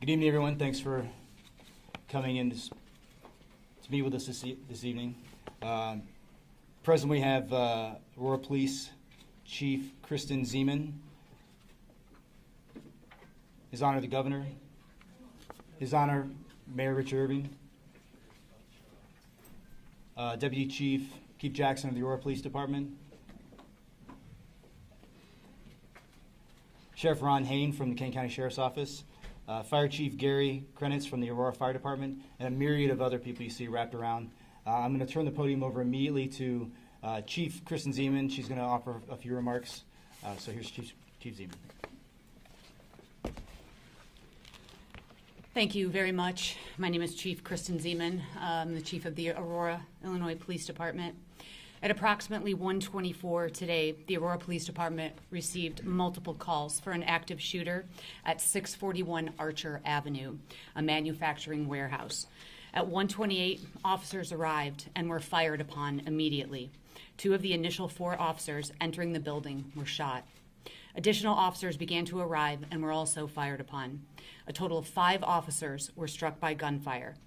Good evening, everyone. Thanks for coming in to meet with us this evening. Present, we have Aurora Police Chief Kristen Zeman. His Honor the Governor. His Honor Mayor Richard Irving. Deputy Chief Keith Jackson of the Aurora Police Department. Sheriff Ron Hain from the Kane County Sheriff's Office. Fire Chief Gary Krenitz from the Aurora Fire Department, and a myriad of other people you see wrapped around. I'm going to turn the podium over immediately to Chief Kristen Zeman. She's going to offer a few remarks. So here's Chief Zeman. Thank you very much. My name is Chief Kristen Zeman. I'm the Chief of the Aurora, Illinois Police Department. At approximately 1:24 today, the Aurora Police Department received multiple calls for an active shooter at 641 Archer Avenue, a manufacturing warehouse. At 1:28, officers arrived and were fired upon immediately. 2 of the initial 4 officers entering the building were shot. Additional officers began to arrive and were also fired upon. A total of 5 officers were struck by gunfire.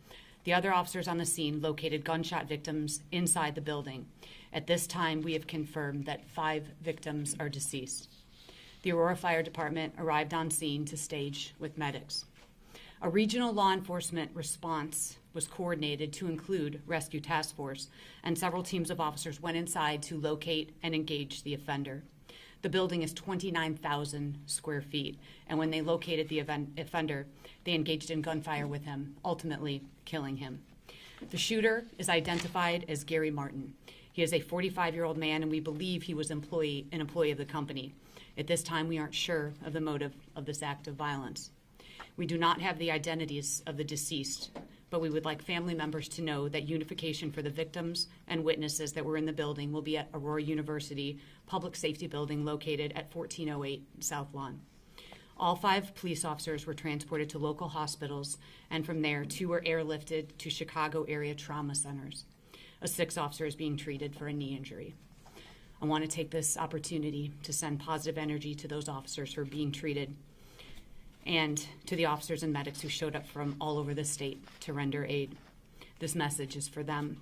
The other officers on the scene located gunshot victims inside the building. At this time, we have confirmed that 5 victims are deceased. The Aurora Fire Department arrived on scene to stage with medics. A regional law enforcement response was coordinated to include Rescue Task Force, and several teams of officers went inside to locate and engage the offender. The building is 29,000 square feet, and when they located the offender, they engaged in gunfire with him, ultimately killing him. The shooter is identified as Gary Martin. He is a 45-year-old man, and we believe he was an employee of the company. At this time, we aren't sure of the motive of this act of violence. We do not have the identities of the deceased, but we would like family members to know that unification for the victims and witnesses that were in the building will be at Aurora University Public Safety Building located at 1408 South Lawn. All 5 police officers were transported to local hospitals, and from there, 2 were airlifted to Chicago area trauma centers. A 6th officer is being treated for a knee injury. I want to take this opportunity to send positive energy to those officers who are being treated and to the officers and medics who showed up from all over the state to render aid. This message is for them.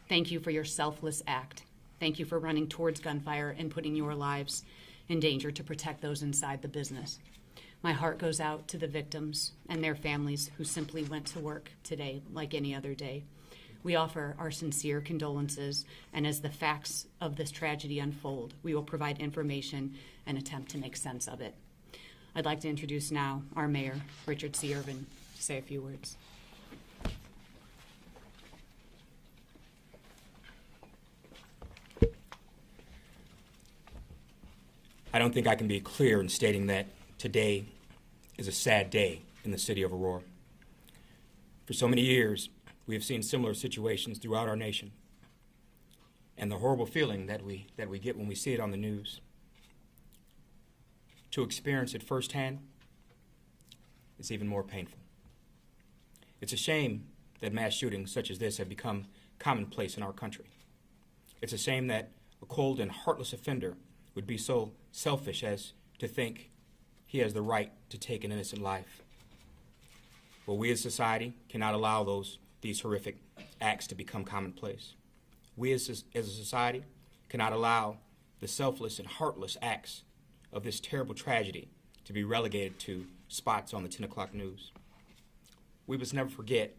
Thank you for your selfless act. Thank you for running towards gunfire and putting your lives in danger to protect those inside the business. My heart goes out to the victims and their families who simply went to work today like any other day. We offer our sincere condolences, and as the facts of this tragedy unfold, we will provide information and attempt to make sense of it. I'd like to introduce now our Mayor, Richard C. Irvin, to say a few words. I don't think I can be clear in stating that today is a sad day in the city of Aurora. For so many years, we have seen similar situations throughout our nation, and the horrible feeling that we get when we see it on the news. To experience it firsthand is even more painful. It's a shame that mass shootings such as this have become commonplace in our country. It's a shame that a cold and heartless offender would be so selfish as to think he has the right to take an innocent life. But we as society cannot allow these horrific acts to become commonplace. We as a society cannot allow the selfless and heartless acts of this terrible tragedy to be relegated to spots on the 10 o'clock news. We must never forget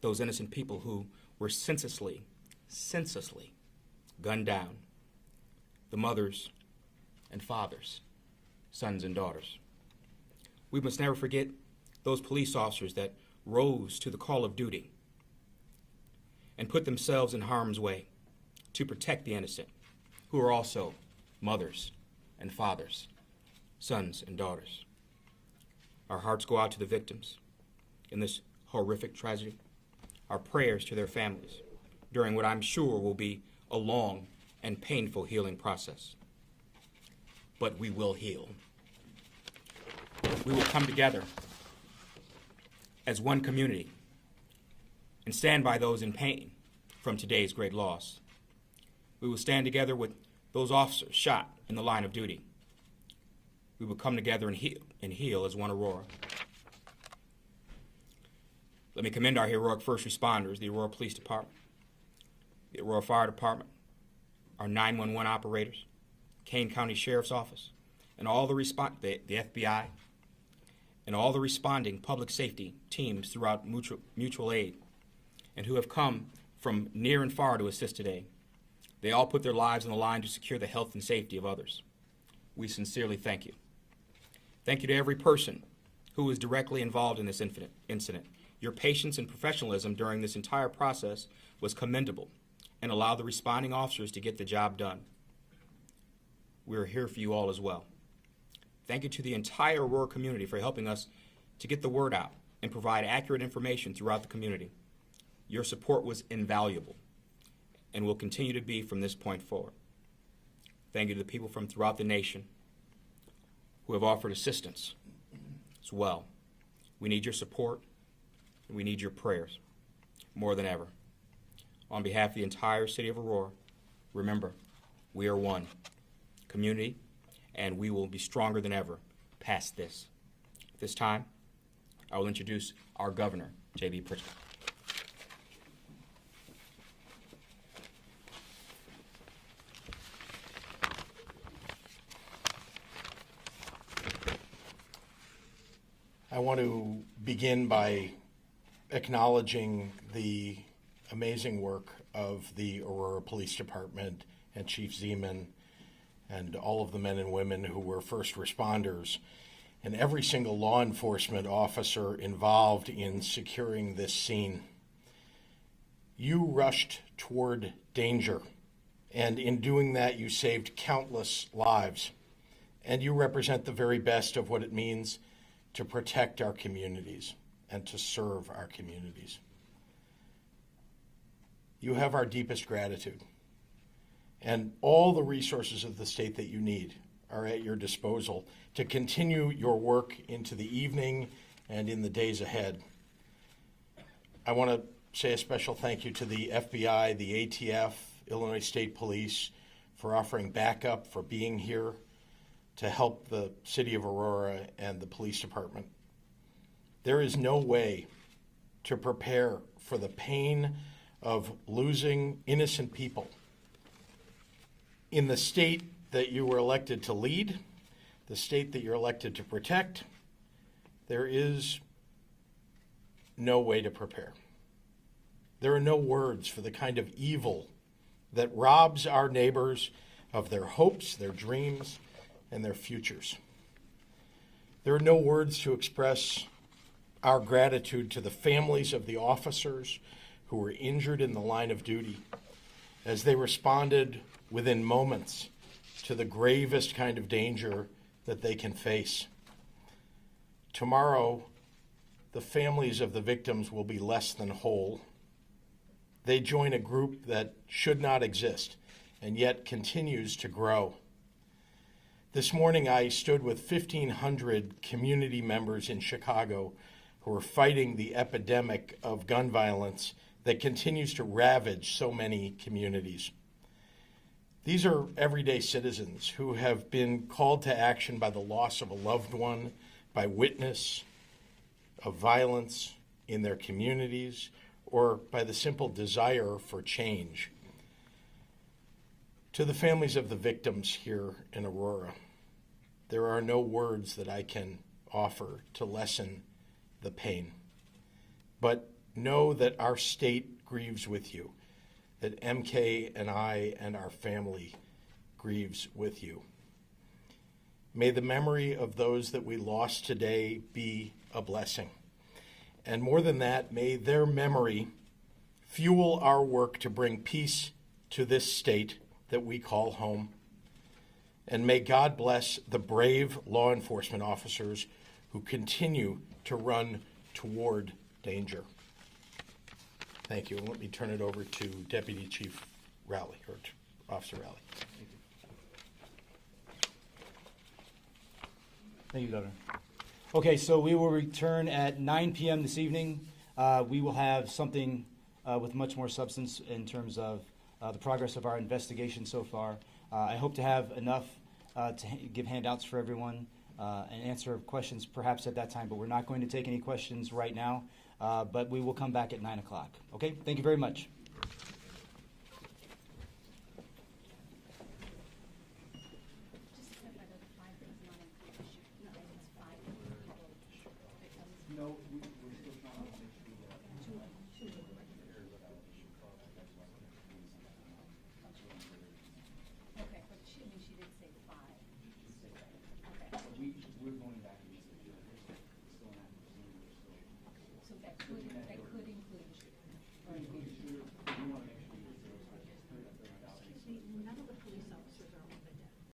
those innocent people who were senselessly gunned down, the mothers and fathers, sons and daughters. We must never forget those police officers that rose to the call of duty and put themselves in harm's way to protect the innocent, who are also mothers and fathers, sons and daughters. Our hearts go out to the victims in this horrific tragedy. Our prayers to their families during what I'm sure will be a long and painful healing process. But we will heal. We will come together as one community and stand by those in pain from today's great loss. We will stand together with those officers shot in the line of duty. We will come together and heal as one Aurora. Let me commend our heroic first responders, the Aurora Police Department, the Aurora Fire Department, our 911 operators, Kane County Sheriff's Office, and all the FBI, and all the responding public safety teams throughout mutual aid, and who have come from near and far to assist today. They all put their lives on the line to secure the health and safety of others. We sincerely thank you. Thank you to every person who was directly involved in this incident. Your patience and professionalism during this entire process was commendable and allowed the responding officers to get the job done. We are here for you all as well. Thank you to the entire Aurora community for helping us to get the word out and provide accurate information throughout the community. Your support was invaluable and will continue to be from this point forward. Thank you to the people from throughout the nation who have offered assistance as well. We need your support and we need your prayers more than ever. On behalf of the entire city of Aurora, remember, we are one community and we will be stronger than ever past this. At this time, I will introduce our governor, J.B. Pritzker. I want to begin by acknowledging the amazing work of the Aurora Police Department and Chief Zeman and all of the men and women who were first responders and every single law enforcement officer involved in securing this scene. You rushed toward danger, and in doing that you saved countless lives, and you represent the very best of what it means to protect our communities and to serve our communities. You have our deepest gratitude, and all the resources of the state that you need are at your disposal to continue your work into the evening and in the days ahead. I want to say a special thank you to the FBI, the ATF, Illinois State Police for offering backup, for being here to help the city of Aurora and the police department. There is no way to prepare for the pain of losing innocent people in the state that you were elected to lead, the state that you're elected to protect. There is no way to prepare. There are no words for the kind of evil that robs our neighbors of their hopes, their dreams, and their futures. There are no words to express our gratitude to the families of the officers who were injured in the line of duty as they responded within moments to the gravest kind of danger that they can face. Tomorrow, the families of the victims will be less than whole. They join a group that should not exist and yet continues to grow. This morning, I stood with 1,500 community members in Chicago who are fighting the epidemic of gun violence that continues to ravage so many communities. These are everyday citizens who have been called to action by the loss of a loved one, by witness of violence in their communities, or by the simple desire for change. To the families of the victims here in Aurora, there are no words that I can offer to lessen the pain. But know that our state grieves with you, that MK and I and our family grieves with you. May the memory of those that we lost today be a blessing. And more than that, may their memory fuel our work to bring peace to this state that we call home. And may God bless the brave law enforcement officers who continue to run toward danger. Thank you. And let me turn it over to Deputy Chief Rowley, or Officer Rowley. Thank you, Governor. Okay, so we will return at 9 p.m. this evening. We will have something with much more substance in terms of the progress of our investigation so far. I hope to have enough to give handouts for everyone and answer questions perhaps at that time, but we're not going to take any questions right now. but we will come back at 9 o'clock. Okay? Thank you very much.